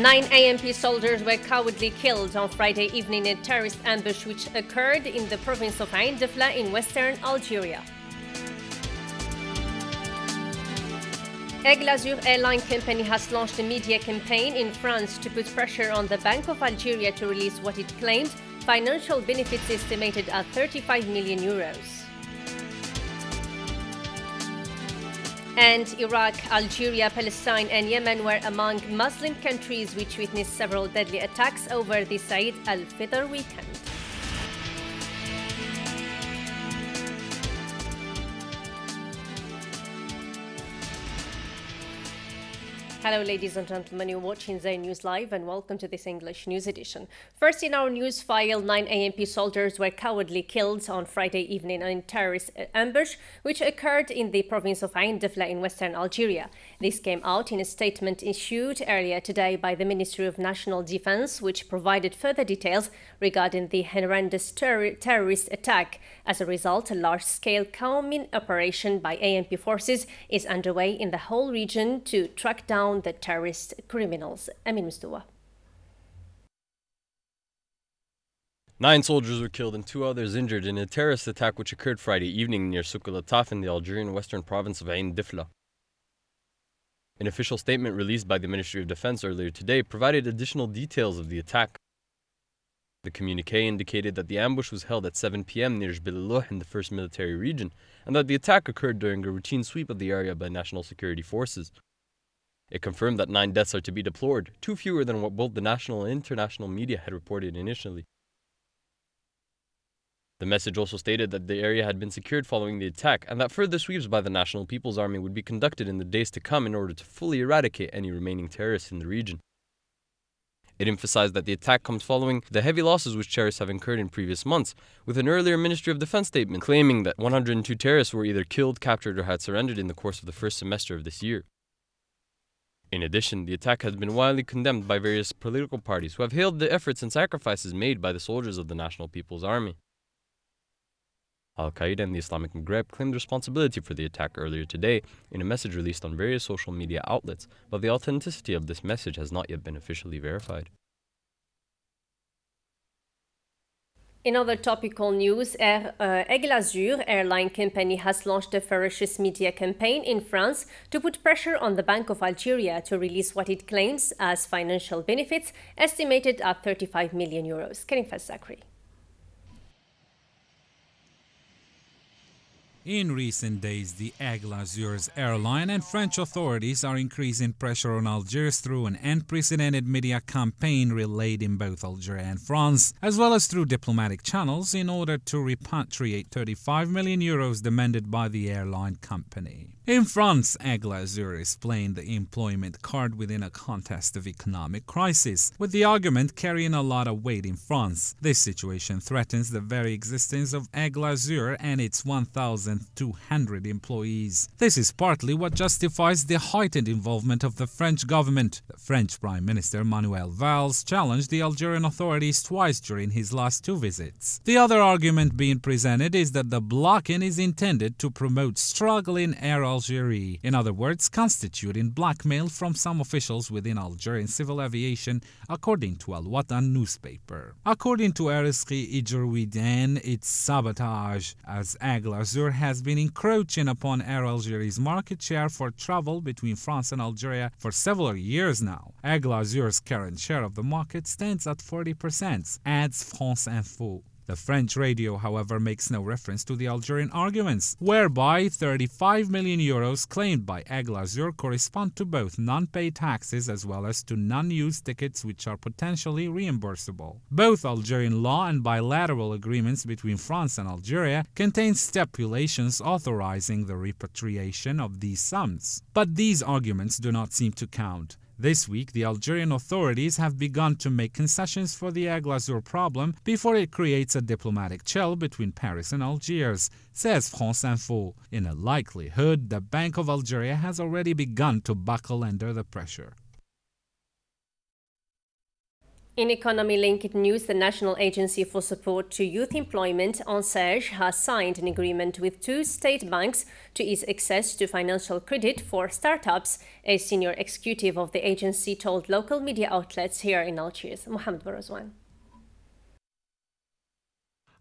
9 ANP soldiers were cowardly killed on Friday evening in a terrorist ambush which occurred in the province of Ain Difla in western Algeria. Aigle Azur airline company has launched a media campaign in France to put pressure on the Bank of Algeria to release what it claimed financial benefits estimated at 35 million euros. And Iraq, Algeria, Palestine and Yemen were among Muslim countries which witnessed several deadly attacks over the Eid al-Fitr weekend. Hello ladies and gentlemen, you're watching Dzair News Live and welcome to this English news edition. First in our news file, 9 ANP soldiers were cowardly killed on Friday evening in a terrorist ambush which occurred in the province of Ain Difla in western Algeria. This came out in a statement issued earlier today by the Ministry of National Defense, which provided further details regarding the horrendous terrorist attack. As a result, a large-scale combined operation by ANP forces is underway in the whole region to track down the terrorist criminals. Amin Mustawa. 9 soldiers were killed and 2 others injured in a terrorist attack which occurred Friday evening near Souk el-Ataf in the Algerian western province of Ain Difla. An official statement released by the Ministry of Defense earlier today provided additional details of the attack. The communiqué indicated that the ambush was held at 7 p.m. near Jbel in the 1st Military Region, and that the attack occurred during a routine sweep of the area by national security forces. It confirmed that 9 deaths are to be deplored, 2 fewer than what both the national and international media had reported initially. The message also stated that the area had been secured following the attack, and that further sweeps by the National People's Army would be conducted in the days to come in order to fully eradicate any remaining terrorists in the region. It emphasized that the attack comes following the heavy losses which terrorists have incurred in previous months, with an earlier Ministry of Defense statement claiming that 102 terrorists were either killed, captured, or had surrendered in the course of the first semester of this year. In addition, the attack has been widely condemned by various political parties who have hailed the efforts and sacrifices made by the soldiers of the National People's Army. Al-Qaeda and the Islamic Maghreb claimed responsibility for the attack earlier today in a message released on various social media outlets, but the authenticity of this message has not yet been officially verified. In other topical news, Aigle Azur airline company has launched a ferocious media campaign in France to put pressure on the Bank of Algeria to release what it claims as financial benefits estimated at 35 million euros. Karim Fazzakri. In recent days, the Aigle Azur's airline and French authorities are increasing pressure on Algiers through an unprecedented media campaign relayed in both Algeria and France, as well as through diplomatic channels in order to repatriate 35 million euros demanded by the airline company. In France, Aigle Azur is playing the employment card within a context of economic crisis, with the argument carrying a lot of weight in France. This situation threatens the very existence of Aigle Azur and its 1,200 employees. This is partly what justifies the heightened involvement of the French government. The French Prime Minister Manuel Valls challenged the Algerian authorities twice during his last 2 visits. The other argument being presented is that the blocking is intended to promote struggling Air Algerie, in other words, constituting blackmail from some officials within Algerian civil aviation, according to Al Watan newspaper. According to Arisqi Ijrouiden, its sabotage as Aigle Azur has been encroaching upon Air Algerie's market share for travel between France and Algeria for several years now. Aigle Azur's current share of the market stands at 40%, adds France Info. The French radio, however, makes no reference to the Algerian arguments, whereby 35 million euros claimed by Aigle Azur correspond to both non-paid taxes as well as to non-used tickets which are potentially reimbursable. Both Algerian law and bilateral agreements between France and Algeria contain stipulations authorizing the repatriation of these sums. But these arguments do not seem to count. This week, the Algerian authorities have begun to make concessions for the Aigle Azur problem before it creates a diplomatic chill between Paris and Algiers, says France Info. In a likelihood, the Bank of Algeria has already begun to buckle under the pressure. In economy-linked news, the National Agency for Support to Youth Employment, Dzair, has signed an agreement with 2 state banks to ease access to financial credit for startups. A senior executive of the agency told local media outlets here in Algiers. Mohamed Barazwan.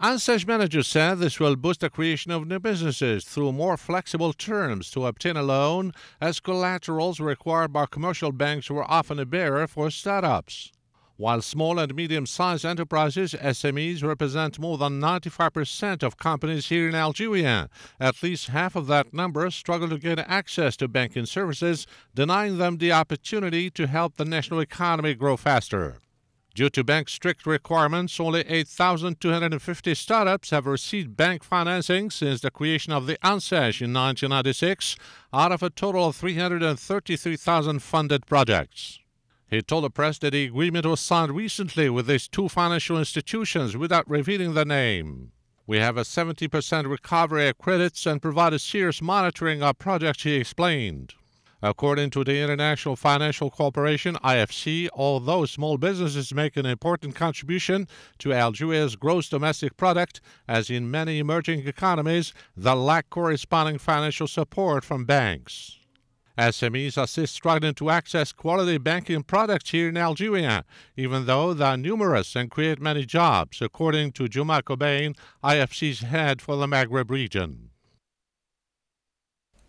Dzair manager said this will boost the creation of new businesses through more flexible terms to obtain a loan, as collaterals required by commercial banks were often a barrier for startups. While small and medium-sized enterprises, SMEs, represent more than 95% of companies here in Algeria, at least half of that number struggle to get access to banking services, denying them the opportunity to help the national economy grow faster. Due to bank strict requirements, only 8,250 startups have received bank financing since the creation of the Dzair in 1996, out of a total of 333,000 funded projects. He told the press that the agreement was signed recently with these 2 financial institutions without revealing the name. We have a 70% recovery of credits and provide a serious monitoring of projects, he explained. According to the International Financial Corporation, IFC, although small businesses make an important contribution to Algeria's gross domestic product, as in many emerging economies, they lack corresponding financial support from banks. SMEs are still struggling to access quality banking products here in Algeria, even though they are numerous and create many jobs, according to Juma Kobain, IFC's head for the Maghreb region.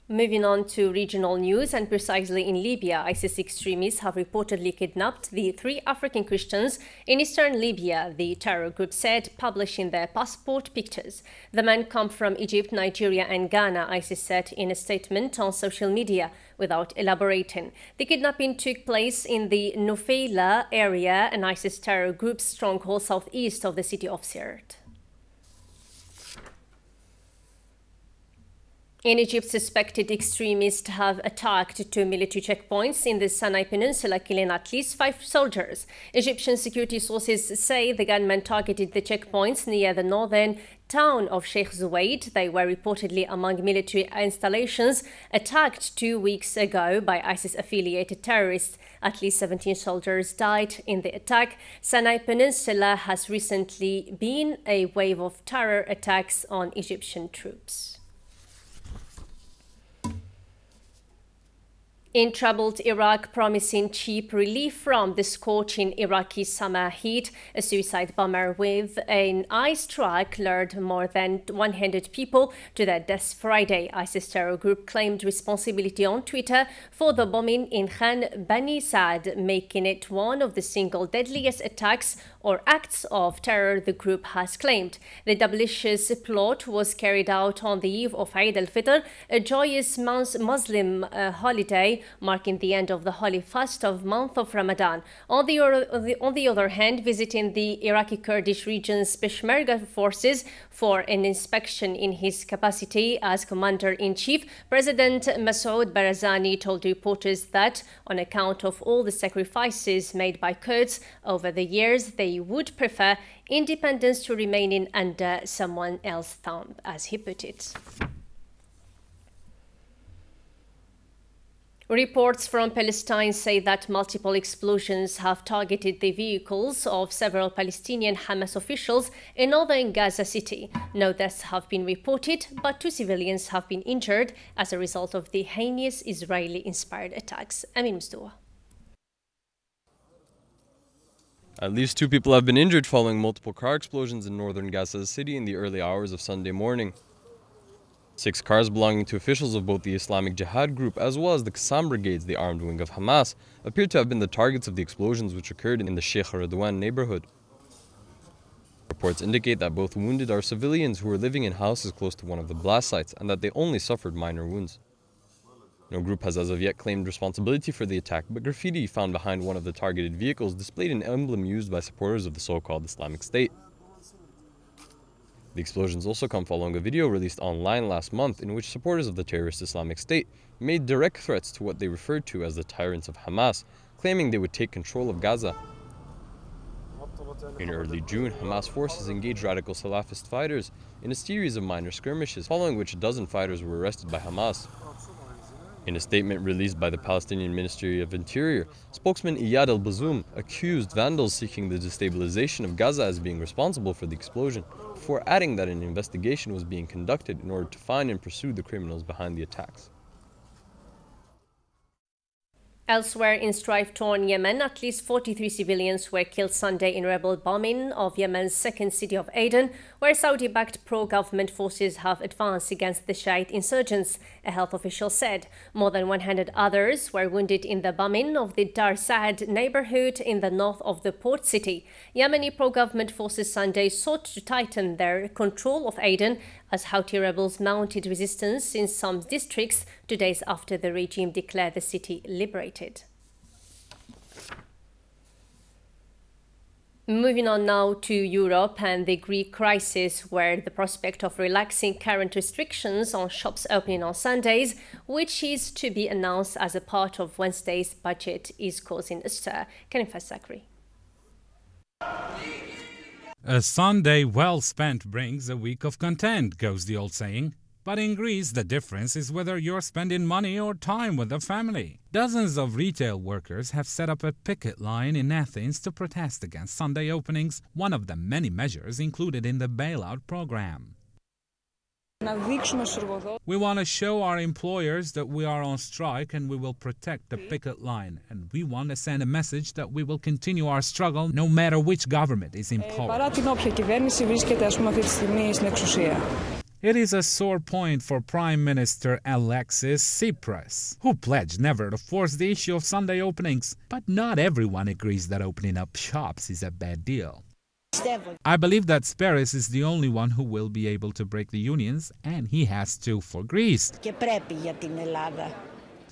Moving on to regional news, and precisely in Libya, ISIS extremists have reportedly kidnapped the 3 African Christians in eastern Libya, the terror group said, publishing their passport pictures. The men come from Egypt, Nigeria and Ghana, ISIS said in a statement on social media, without elaborating. The kidnapping took place in the Nufeila area, an ISIS terror group's stronghold southeast of the city of Sirte. In Egypt, suspected extremists have attacked 2 military checkpoints in the Sinai Peninsula, killing at least 5 soldiers. Egyptian security sources say the gunmen targeted the checkpoints near the northern town of Sheikh Zuweid. They were reportedly among military installations attacked 2 weeks ago by ISIS-affiliated terrorists. At least 17 soldiers died in the attack. Sinai Peninsula has recently been a wave of terror attacks on Egyptian troops. In troubled Iraq, promising cheap relief from the scorching Iraqi summer heat, a suicide bomber with an ice truck lured more than 100 people to their deaths Friday. ISIS terror group claimed responsibility on Twitter for the bombing in Khan Bani Saad, making it one of the single deadliest attacks or acts of terror the group has claimed. The delicious plot was carried out on the eve of Eid al-Fitr, a joyous Muslim holiday marking the end of the holy fast of month of Ramadan. On the other hand, visiting the Iraqi Kurdish region's Peshmerga forces for an inspection in his capacity as commander-in-chief, President Masoud Barzani told reporters that on account of all the sacrifices made by Kurds over the years, they would prefer independence to remaining under someone else's thumb, as he put it. Reports from Palestine say that multiple explosions have targeted the vehicles of several Palestinian Hamas officials in northern Gaza City. No deaths have been reported, but 2 civilians have been injured as a result of the heinous Israeli-inspired attacks. Amin Mustawa. At least 2 people have been injured following multiple car explosions in northern Gaza City in the early hours of Sunday morning. 6 cars belonging to officials of both the Islamic Jihad group as well as the Qassam brigades, the armed wing of Hamas, appear to have been the targets of the explosions which occurred in the Sheikh Radwan neighborhood. Reports indicate that both wounded are civilians who were living in houses close to one of the blast sites and that they only suffered minor wounds. No group has as of yet claimed responsibility for the attack, but graffiti found behind one of the targeted vehicles displayed an emblem used by supporters of the so-called Islamic State. The explosions also come following a video released online last month in which supporters of the terrorist Islamic State made direct threats to what they referred to as the tyrants of Hamas, claiming they would take control of Gaza. In early June, Hamas forces engaged radical Salafist fighters in a series of minor skirmishes, following which a dozen fighters were arrested by Hamas. In a statement released by the Palestinian Ministry of Interior, spokesman Iyad al-Bazoum accused vandals seeking the destabilization of Gaza as being responsible for the explosion, before adding that an investigation was being conducted in order to find and pursue the criminals behind the attacks. Elsewhere in strife-torn Yemen, at least 43 civilians were killed Sunday in rebel bombing of Yemen's second city of Aden, where Saudi-backed pro-government forces have advanced against the Shiite insurgents, a health official said. More than 100 others were wounded in the bombing of the Dar Saad neighborhood in the north of the port city. Yemeni pro-government forces Sunday sought to tighten their control of Aden as Houthi rebels mounted resistance in some districts 2 days after the regime declared the city liberated. Moving on now to Europe and the Greek crisis, where the prospect of relaxing current restrictions on shops opening on Sundays, which is to be announced as a part of Wednesday's budget, is causing a stir. Kanifa Sakri. A Sunday well spent brings a week of content, goes the old saying. But in Greece, the difference is whether you're spending money or time with the family. Dozens of retail workers have set up a picket line in Athens to protest against Sunday openings, one of the many measures included in the bailout program. We want to show our employers that we are on strike and we will protect the picket line. And we want to send a message that we will continue our struggle no matter which government is in power. It is a sore point for Prime Minister Alexis Tsipras, who pledged never to force the issue of Sunday openings. But not everyone agrees that opening up shops is a bad deal. I believe that Tsipras is the only one who will be able to break the unions, and he has to for Greece.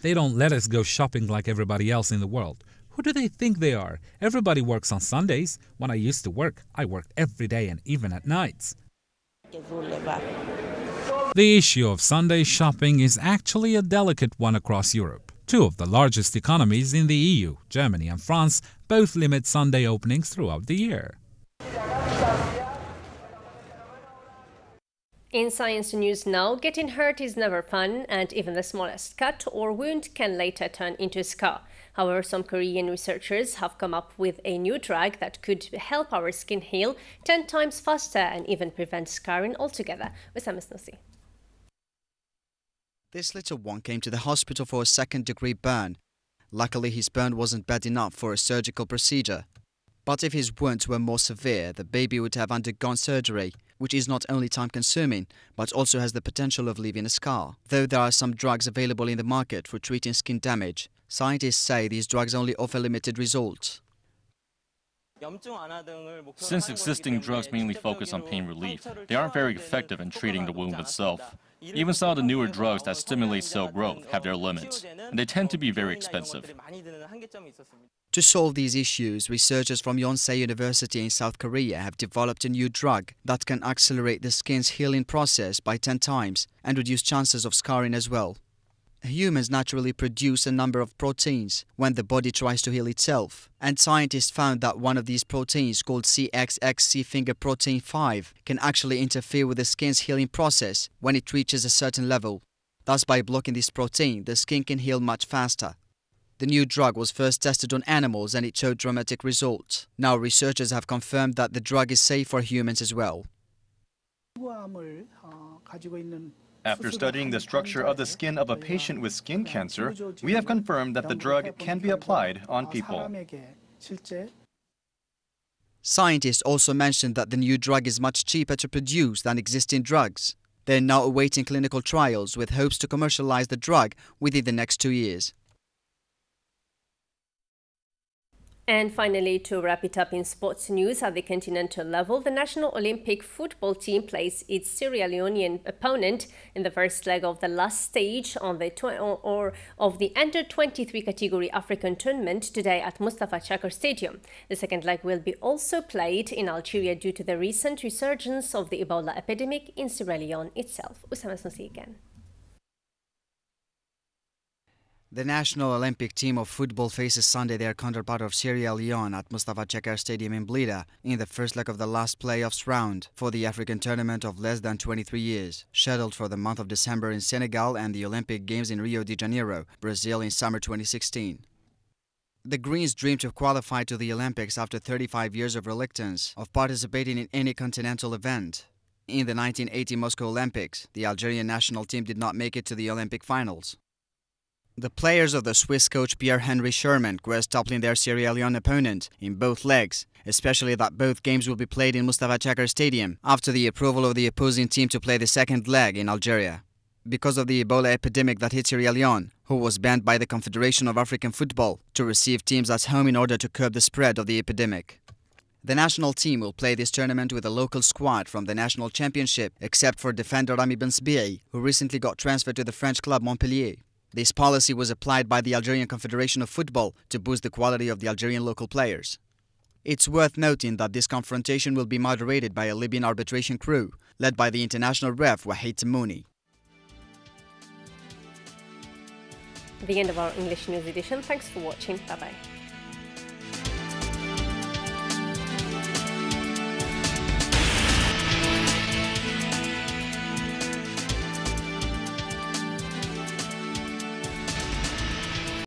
They don't let us go shopping like everybody else in the world. Who do they think they are? Everybody works on Sundays. When I used to work, I worked every day and even at nights. The issue of Sunday shopping is actually a delicate one across Europe. Two of the largest economies in the EU, Germany and France, both limit Sunday openings throughout the year. In science news now, getting hurt is never fun, and even the smallest cut or wound can later turn into a scar. However, some Korean researchers have come up with a new drug that could help our skin heal 10 times faster and even prevent scarring altogether. Wissam Esnoussi. This little one came to the hospital for a second-degree burn. Luckily, his burn wasn't bad enough for a surgical procedure. But if his wounds were more severe, the baby would have undergone surgery, which is not only time-consuming, but also has the potential of leaving a scar. Though there are some drugs available in the market for treating skin damage, scientists say these drugs only offer limited results. Since existing drugs mainly focus on pain relief, they aren't very effective in treating the wound itself. Even some of the newer drugs that stimulate cell growth have their limits, and they tend to be very expensive. To solve these issues, researchers from Yonsei University in South Korea have developed a new drug that can accelerate the skin's healing process by 10 times and reduce chances of scarring as well. Humans naturally produce a number of proteins when the body tries to heal itself, and scientists found that one of these proteins, called CXXC finger protein 5, can actually interfere with the skin's healing process when it reaches a certain level. Thus, by blocking this protein, the skin can heal much faster. The new drug was first tested on animals and it showed dramatic results. Now researchers have confirmed that the drug is safe for humans as well. After studying the structure of the skin of a patient with skin cancer, we have confirmed that the drug can be applied on people. Scientists also mentioned that the new drug is much cheaper to produce than existing drugs. They are now awaiting clinical trials with hopes to commercialize the drug within the next 2 years. And finally, to wrap it up in sports news, at the continental level, the national Olympic football team plays its Sierra Leonean opponent in the first leg of the last stage of the Under-23 category African tournament today at Mustafa Chakr Stadium. The second leg will be also played in Algeria due to the recent resurgence of the Ebola epidemic in Sierra Leone itself. Usama Snusi again. The national Olympic team of football faces Sunday their counterpart of Sierra Leone at Mustafa Chekar Stadium in Blida in the first leg of the last playoffs round for the African tournament of less than 23 years, scheduled for the month of December in Senegal and the Olympic Games in Rio de Janeiro, Brazil in summer 2016. The Greens dream to qualify to the Olympics after 35 years of reluctance of participating in any continental event. In the 1980 Moscow Olympics, the Algerian national team did not make it to the Olympic finals. The players of the Swiss coach Pierre-Henry Sherman quest toppling their Sierra Leone opponent in both legs, especially that both games will be played in Mustafa Chekar Stadium after the approval of the opposing team to play the second leg in Algeria. Because of the Ebola epidemic that hit Sierra Leone, who was banned by the Confederation of African Football to receive teams at home in order to curb the spread of the epidemic. The national team will play this tournament with a local squad from the national championship, except for defender Rami Bensbiri, who recently got transferred to the French club Montpellier. This policy was applied by the Algerian Confederation of Football to boost the quality of the Algerian local players. It's worth noting that this confrontation will be moderated by a Libyan arbitration crew, led by the international ref Wahid Tamouni. The end of our English news edition. Thanks for watching. Bye-bye.